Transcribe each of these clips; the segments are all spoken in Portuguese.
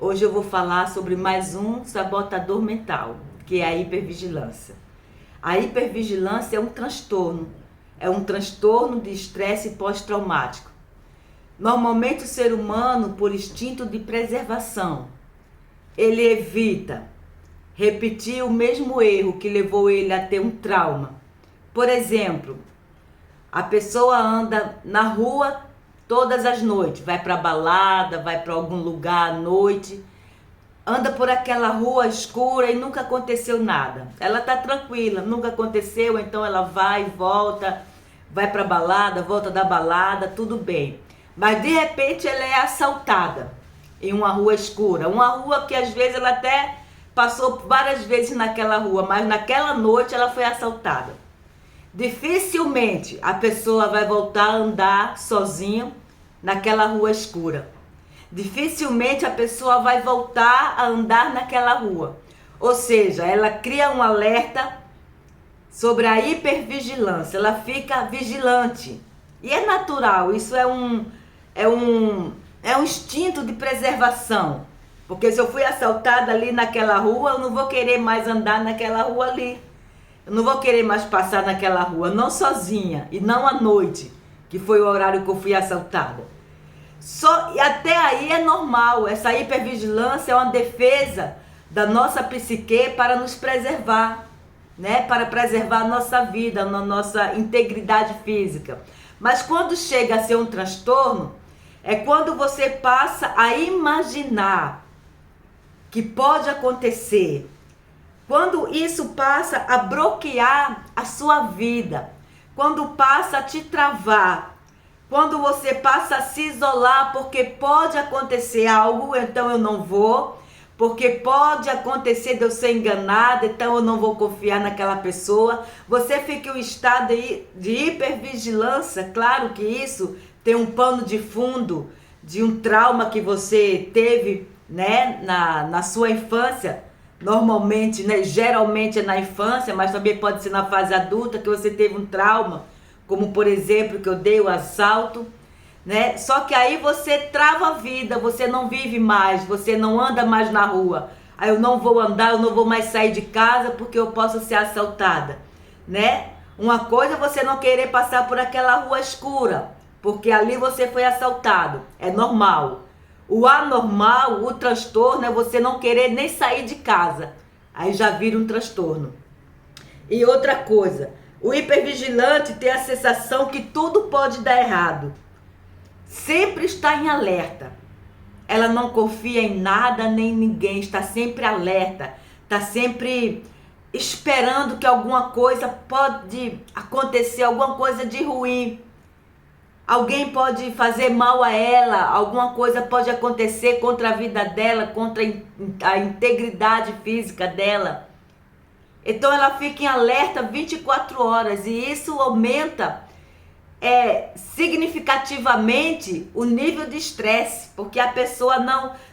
Hoje eu vou falar sobre mais um sabotador mental, que é a hipervigilância. A hipervigilância é um transtorno de estresse pós-traumático. Normalmente o ser humano, por instinto de preservação, ele evita repetir o mesmo erro que levou ele a ter um trauma. Por exemplo, a pessoa anda na rua todas as noites, vai para balada, vai para algum lugar à noite, anda por aquela rua escura e nunca aconteceu nada. Ela tá tranquila, nunca aconteceu, então ela vai e volta, vai para balada, volta da balada, tudo bem. Mas de repente ela é assaltada em uma rua escura, uma rua que às vezes ela até passou várias vezes naquela rua, mas naquela noite ela foi assaltada. Dificilmente a pessoa vai voltar a andar sozinha naquela rua escura. Dificilmente a pessoa vai voltar a andar naquela rua. Ou seja, ela cria um alerta sobre a hipervigilância, ela fica vigilante. E é natural, isso é um instinto de preservação. Porque se eu fui assaltada ali naquela rua, eu não vou querer mais andar naquela rua ali. Eu não vou querer mais passar naquela rua, não sozinha e não à noite, que foi o horário que eu fui assaltada. E até aí é normal, essa hipervigilância é uma defesa da nossa psique para nos preservar, né? Para preservar a nossa vida, a nossa integridade física. Mas quando chega a ser um transtorno, é quando você passa a imaginar que pode acontecer. Quando isso passa a bloquear a sua vida, quando passa a te travar, quando você passa a se isolar porque pode acontecer algo, então eu não vou, porque pode acontecer de eu ser enganada, então eu não vou confiar naquela pessoa. Você fica em um estado de hipervigilância. Claro que isso tem um pano de fundo de um trauma que você teve, né, na sua infância. Normalmente, né, geralmente é na infância, mas também pode ser na fase adulta que você teve um trauma, como por exemplo que eu dei o assalto, né? Só que aí você trava a vida, você não vive mais, você não anda mais na rua. Aí eu não vou andar, eu não vou mais sair de casa porque eu posso ser assaltada, né? Uma coisa é você não querer passar por aquela rua escura, porque ali você foi assaltado, é normal. O anormal, o transtorno é você não querer nem sair de casa. Aí já vira um transtorno. E outra coisa, o hipervigilante tem a sensação que tudo pode dar errado. Sempre está em alerta. Ela não confia em nada nem ninguém, está sempre alerta. Está sempre esperando que alguma coisa pode acontecer, alguma coisa de ruim. Alguém pode fazer mal a ela, alguma coisa pode acontecer contra a vida dela, contra a integridade física dela. Então ela fica em alerta 24 horas e isso aumenta significativamente o nível de estresse, porque a pessoa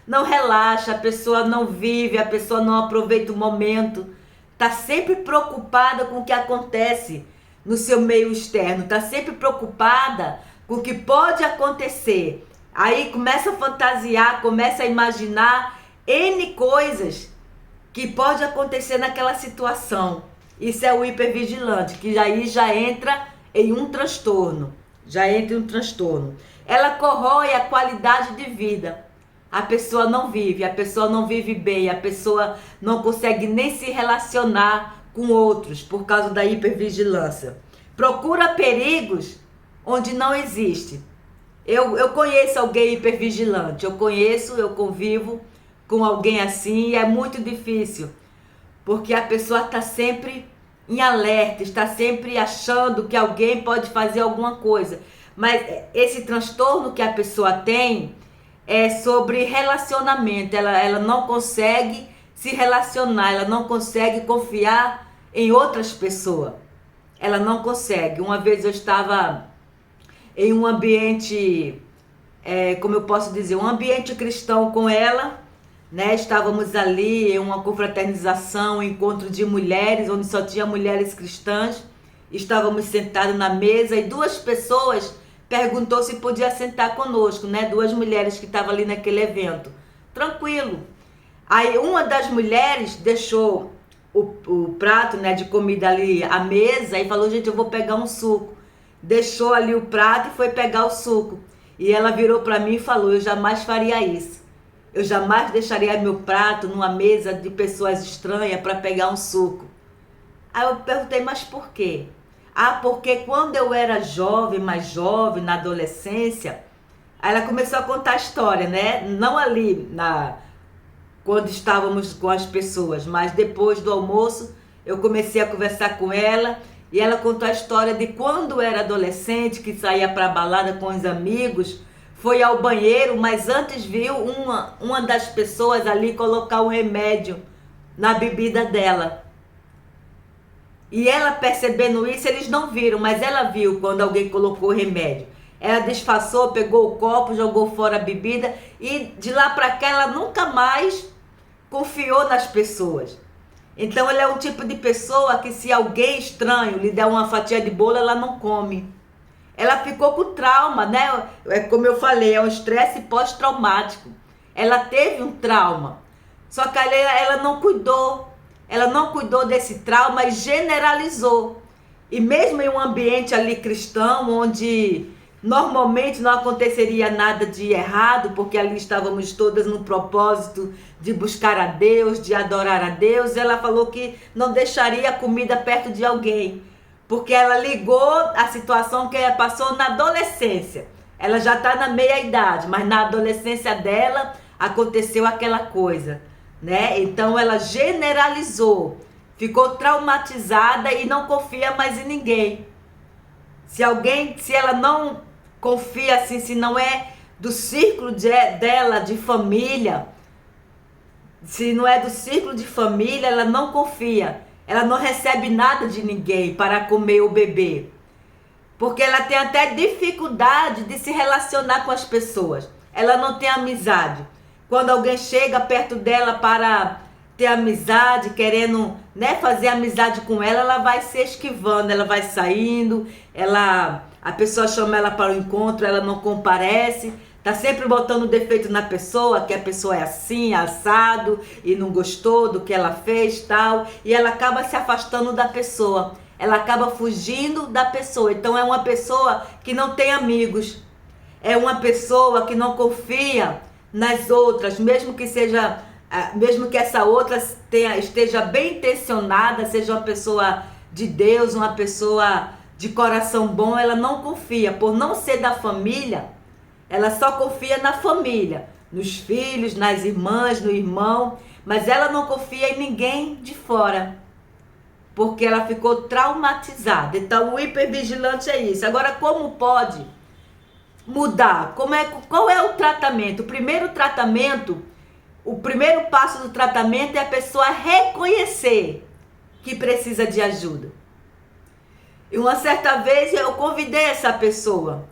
não relaxa, a pessoa não vive, a pessoa não aproveita o momento, está sempre preocupada com o que acontece no seu meio externo, está sempre preocupada com o que pode acontecer. Aí começa a fantasiar, começa a imaginar N coisas que pode acontecer naquela situação. Isso é o hipervigilante, que aí já entra em um transtorno. Ela corrói a qualidade de vida. A pessoa não vive bem, a pessoa não consegue nem se relacionar com outros por causa da hipervigilância. Procura perigos onde não existe. Eu conheço alguém hipervigilante, eu convivo com alguém assim e é muito difícil, porque a pessoa está sempre em alerta, está sempre achando que alguém pode fazer alguma coisa. Mas esse transtorno que a pessoa tem é sobre relacionamento, ela não consegue se relacionar, ela não consegue confiar em outras pessoas. Ela não consegue. Uma vez eu estava em um ambiente, como eu posso dizer, um ambiente cristão com ela, né? Estávamos ali em uma confraternização, um encontro de mulheres, onde só tinha mulheres cristãs. Estávamos sentados na mesa e duas pessoas perguntou se podia sentar conosco, né? Duas mulheres que estavam ali naquele evento. tranquilo. Aí uma das mulheres deixou o prato, né, de comida ali à mesa e falou, gente, eu vou pegar um suco. Deixou ali o prato e foi pegar o suco. E ela virou para mim e falou, eu jamais faria isso. Eu jamais deixaria meu prato numa mesa de pessoas estranhas para pegar um suco. Aí eu perguntei, mas por quê? Ah, porque quando eu era jovem, mais jovem, na adolescência, aí ela começou a contar a história, né? Não ali quando estávamos com as pessoas, mas depois do almoço eu comecei a conversar com ela e ela contou a história de quando era adolescente, que saía para balada com os amigos, foi ao banheiro, mas antes viu uma das pessoas ali colocar um remédio na bebida dela. E ela percebendo isso, eles não viram, mas ela viu quando alguém colocou o remédio. Ela disfarçou, pegou o copo, jogou fora a bebida e de lá para cá ela nunca mais confiou nas pessoas. Então ela é um tipo de pessoa que se alguém estranho lhe der uma fatia de bolo, ela não come. Ela ficou com trauma, né? Como eu falei, é um estresse pós-traumático. Ela teve um trauma, só que ela não cuidou. Ela não cuidou desse trauma e generalizou. E mesmo em um ambiente ali cristão, onde normalmente não aconteceria nada de errado, porque ali estávamos todas no propósito de buscar a Deus, de adorar a Deus, ela falou que não deixaria a comida perto de alguém, porque ela ligou a situação que ela passou na adolescência. Ela já está na meia-idade, mas na adolescência dela aconteceu aquela coisa, né? Então ela generalizou, ficou traumatizada e não confia mais em ninguém. Se ela não confia assim, se não é do círculo dela de família, se não é do círculo de família, ela não confia. Ela não recebe nada de ninguém para comer ou beber, porque ela tem até dificuldade de se relacionar com as pessoas. Ela não tem amizade. Quando alguém chega perto dela para ter amizade, querendo, né, fazer amizade com ela, ela vai se esquivando, ela vai saindo, a pessoa chama ela para o encontro, ela não comparece, tá sempre botando defeito na pessoa, que a pessoa é assim, assado, e não gostou do que ela fez, tal, e ela acaba se afastando da pessoa, ela acaba fugindo da pessoa. Então é uma pessoa que não tem amigos, é uma pessoa que não confia nas outras, mesmo que essa outra esteja bem intencionada, seja uma pessoa de Deus, uma pessoa de coração bom, ela não confia. Por não ser da família, ela só confia na família, nos filhos, nas irmãs, no irmão, mas ela não confia em ninguém de fora, porque ela ficou traumatizada. Então o hipervigilante é isso. Agora, como pode mudar? Qual é o tratamento? O primeiro passo do tratamento é a pessoa reconhecer que precisa de ajuda. E uma certa vez eu convidei essa pessoa.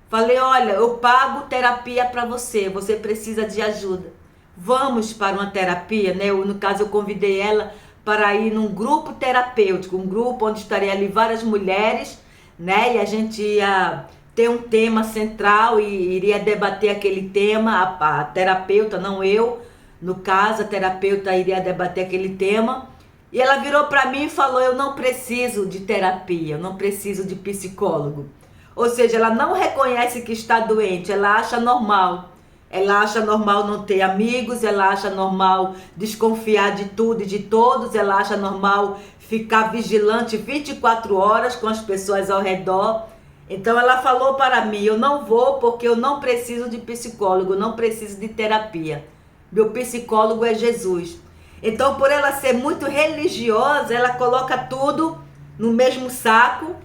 Falei, olha, eu pago terapia para você, você precisa de ajuda. Vamos para uma terapia, né? No caso, eu convidei ela para ir num grupo terapêutico, um grupo onde estaria ali várias mulheres, né? E a gente ia ter um tema central e iria debater aquele tema, a terapeuta, não eu. No caso, a terapeuta iria debater aquele tema. E ela virou para mim e falou, eu não preciso de terapia, eu não preciso de psicólogo. Ou seja, ela não reconhece que está doente, ela acha normal. Ela acha normal não ter amigos, ela acha normal desconfiar de tudo e de todos, ela acha normal ficar vigilante 24 horas com as pessoas ao redor. Então ela falou para mim, eu não vou porque eu não preciso de psicólogo, não preciso de terapia. Meu psicólogo é Jesus. Então, por ela ser muito religiosa, ela coloca tudo no mesmo saco,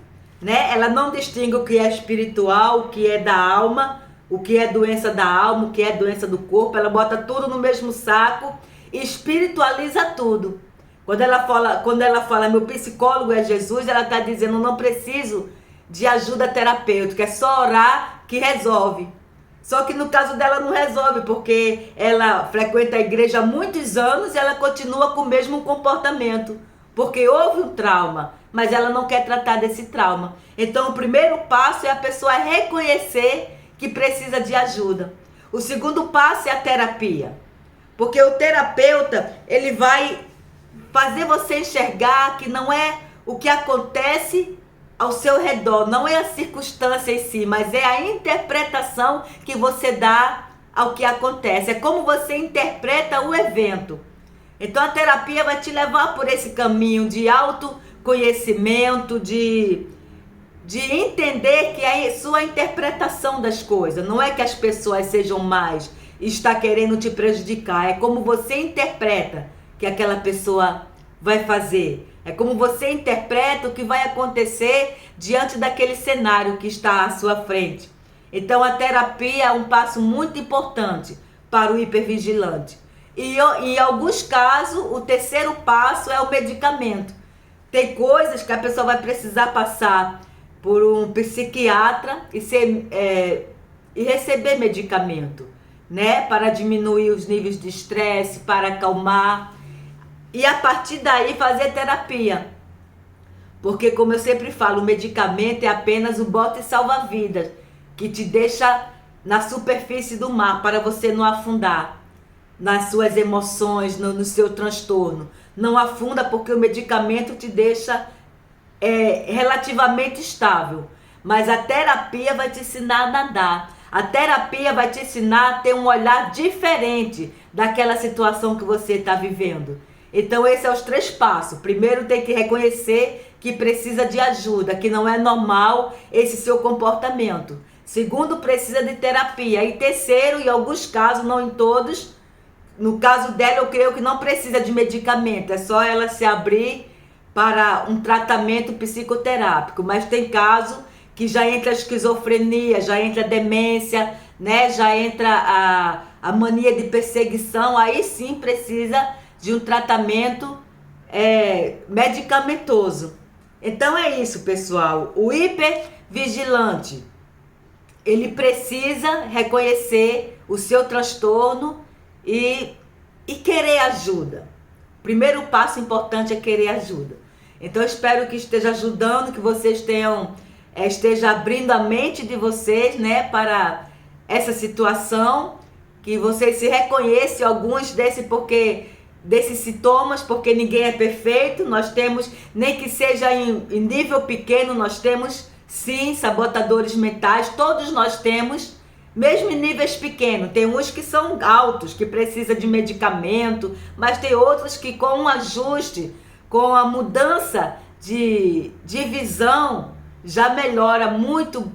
né? Ela não distingue o que é espiritual, o que é da alma, o que é doença da alma, o que é doença do corpo. Ela bota tudo no mesmo saco e espiritualiza tudo. Quando ela fala meu psicólogo é Jesus, ela está dizendo, não preciso de ajuda terapêutica, é só orar que resolve. Só que no caso dela não resolve, porque ela frequenta a igreja há muitos anos e ela continua com o mesmo comportamento, porque houve um trauma, mas ela não quer tratar desse trauma. Então o primeiro passo é a pessoa reconhecer que precisa de ajuda. O segundo passo é a terapia. Porque o terapeuta, ele vai fazer você enxergar que não é o que acontece ao seu redor, não é a circunstância em si, mas é a interpretação que você dá ao que acontece. É como você interpreta o evento. Então a terapia vai te levar por esse caminho de autoconhecimento, de entender que é a sua interpretação das coisas. Não é que as pessoas sejam más e está querendo te prejudicar. É como você interpreta que aquela pessoa vai fazer. É como você interpreta o que vai acontecer diante daquele cenário que está à sua frente. Então a terapia é um passo muito importante para o hipervigilante. E em alguns casos, o terceiro passo é o medicamento. Tem coisas que a pessoa vai precisar passar por um psiquiatra e receber medicamento, né? Para diminuir os níveis de estresse, para acalmar. E a partir daí fazer terapia. Porque, como eu sempre falo, o medicamento é apenas o bote salva-vidas, que te deixa na superfície do mar, para você não afundar nas suas emoções, no seu transtorno. Não afunda porque o medicamento te deixa relativamente estável. Mas a terapia vai te ensinar a nadar. A terapia vai te ensinar a ter um olhar diferente daquela situação que você está vivendo. Então, esses são os 3 passos. Primeiro, tem que reconhecer que precisa de ajuda, que não é normal esse seu comportamento. Segundo, precisa de terapia. E terceiro, em alguns casos, não em todos, no caso dela, eu creio que não precisa de medicamento. É só ela se abrir para um tratamento psicoterápico. Mas tem caso que já entra a esquizofrenia, já entra a demência, né? Já entra a mania de perseguição. Aí sim precisa de um tratamento medicamentoso. Então é isso, pessoal. O hipervigilante, ele precisa reconhecer o seu transtorno e querer ajuda. O primeiro passo importante é querer ajuda. Então eu espero que esteja ajudando, que vocês esteja abrindo a mente de vocês, né, para essa situação, que vocês se reconheçam alguns desses sintomas, porque ninguém é perfeito. Nós temos, nem que seja em nível pequeno, nós temos sim sabotadores mentais, todos nós temos, mesmo em níveis pequenos. Tem uns que são altos, que precisam de medicamento, mas tem outros que com um ajuste, com a mudança de visão, já melhora muito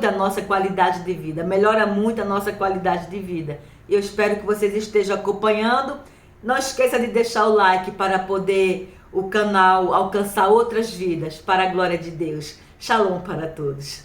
a nossa qualidade de vida, melhora muito a nossa qualidade de vida. Eu espero que vocês estejam acompanhando. Não esqueça de deixar o like para poder o canal alcançar outras vidas, para a glória de Deus. Shalom para todos.